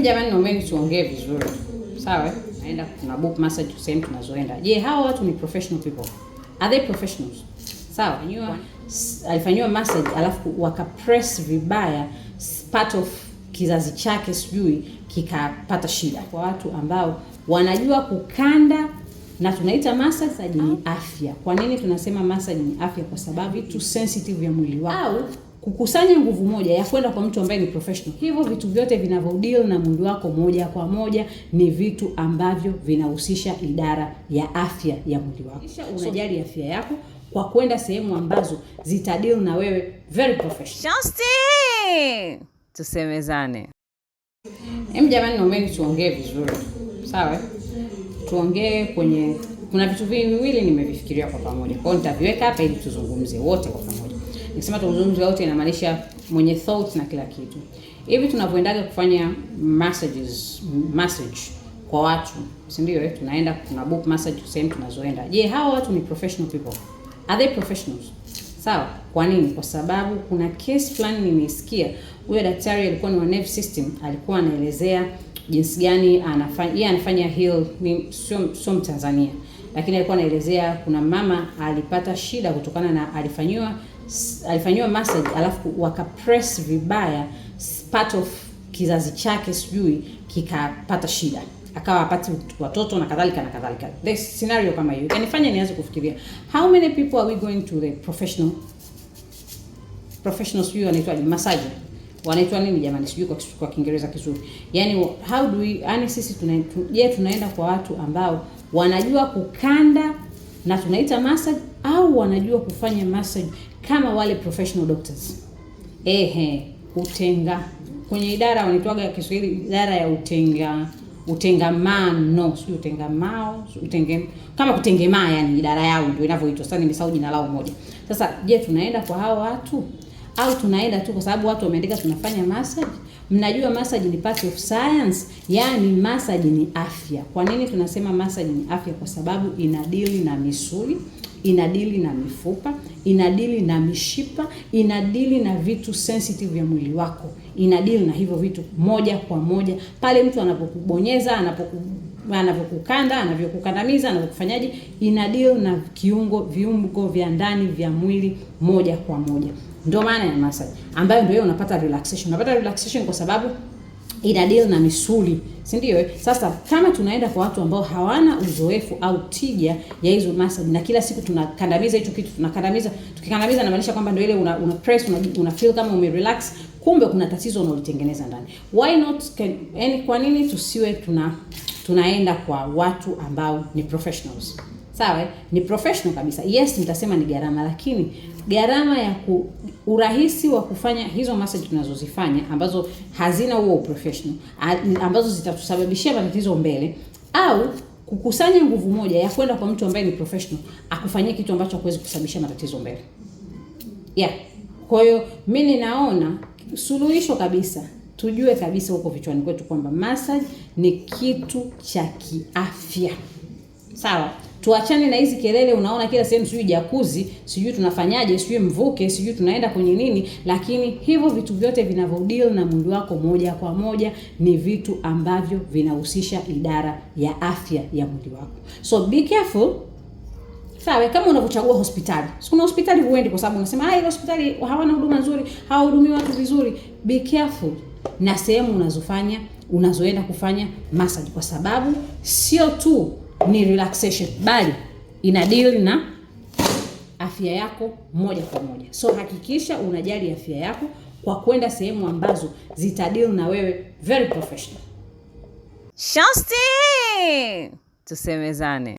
Jamani, naomba tuongee vizuri. Sawa? Naenda kuna book massage sehemu tunazoenda. Je, hao watu ni professional people? Are they professionals? Sawa, alifanywa massage alafu wakapress vibaya part of kizazi chake sijui kikapata shida. Kwa watu ambao wanajua kukanda, na tunaita massage ni afya. Kwa nini tunasema massage ni afya? Kwa sababu vitu sensitive ya mwili wako au kukusanya nguvu moja ya kwenda kwa mtu ambaye ni professional. Hivyo vitu vyote vinavyodeal na mwili wako moja kwa moja ni vitu ambavyo vinahusisha idara ya afya ya mwili wako. Unajali afya yako kwa kwenda sehemu ambazo zitadeal na wewe very professional. Shosti! Tusemezane. Jamani, naomba tuongee vizuri. Sawa? Tuongee kwenye kuna vitu viwili nimevifikiria kwa pamoja. Kwa hiyo nitaviweka hapa ili tuzungumze wote kwa pamoja. Nikisema tuzungumze wote inamaanisha mwenye thoughts na kila kitu. Hivi tunavyoendaga kufanya massage kwa watu, si ndio? Tunaenda kuna book massage sehemu tunazoenda. Je, hao watu ni professional people? Are they professionals? Sawa. Kwa nini? Kwa sababu kuna case fulani nimesikia huyo daktari alikuwa ni wa nerve system, alikuwa anaelezea jinsi gani anafanya heal, ni sio Mtanzania, lakini alikuwa anaelezea kuna mama alipata shida kutokana na alifanywa massage alafu wakapress vibaya part of kizazi chake sijui kikapata shida, akawa apati watoto na kadhalika na kadhalika. The scenario kama hiyo kanifanya nianze kufikiria how many people are we going to the professionals sijui wanaitwa massage, wanaitwa nini jamani, sijui kwa Kiingereza kizuri. Yani how do we, yani sisi tunaenda kwa watu ambao wanajua kukanda na tunaita massage, au wanajua kufanya massage kama wale professional doctors. Kwenye idara wanaitwaga Kiswahili idara ya utengamano, sio utengamao, kama kutengemaa, yani idara yao ndio inavyoitwa. Sasa nimesahau jina lao moja. Sasa je, tunaenda kwa hao watu au tunaenda tu kwa sababu watu wameandika tunafanya massage? Mnajua massage ni part of science, yani massage ni afya. Kwa nini tunasema massage ni afya? Kwa sababu inadili na misuli, inadili na mifupa, inadili na mishipa, inadili na vitu sensitive ya mwili wako, inadili na hivyo vitu moja kwa moja. Pale mtu anapokubonyeza, anapokukanda, anavyokukandamiza, anavyokufanyaje, inadili na viungo vya ndani vya mwili moja kwa moja. Ndio maana ya massage, ambayo ndio unapata relaxation. Unapata relaxation kwa sababu ina deal na misuli, si ndio? Sasa kama tunaenda kwa watu ambao hawana uzoefu au tija ya hizo massage, na kila siku tunakandamiza hicho kitu, tukikandamiza inamaanisha kwamba ndio ile una press, una feel kama umerelax, kumbe kuna tatizo unalitengeneza ndani. Why not kwa nini tusiwe tunaenda kwa watu ambao ni professionals? Sawa, ni professional kabisa. Yes, nitasema ni gharama, lakini gharama ya urahisi wa kufanya hizo massage tunazozifanya ambazo hazina huo professional, ambazo zitatusababishia matatizo mbele, au kukusanya nguvu moja ya kwenda kwa mtu ambaye ni professional akufanyie kitu ambacho hakiwezi kusababisha matatizo mbele. Kwa hiyo mimi ninaona suluhisho kabisa, tujue kabisa huko vichwani kwetu kwamba massage ni kitu cha kiafya. Sawa? Tuachane na hizi kelele, unaona kila sehemu sijui jacuzzi, sijui tunafanyaje, sijui mvuke, sijui tunaenda kwenye nini, lakini hivyo vitu vyote vinavyodeal na mwili wako moja kwa moja ni vitu ambavyo vinahusisha idara ya afya ya mwili wako. So be careful. Sawa, kama unavyochagua hospitali. Kuna hospitali huendi kwa sababu unasema ile hospitali hawana huduma nzuri, hawahudumii watu vizuri. Be careful na sehemu unazoenda kufanya massage, kwa sababu sio tu ni relaxation, bali ina deal na afya yako moja kwa moja. So hakikisha unajali afya yako kwa kwenda sehemu ambazo zitadeal na wewe very professional. Shosti! Tusemezane.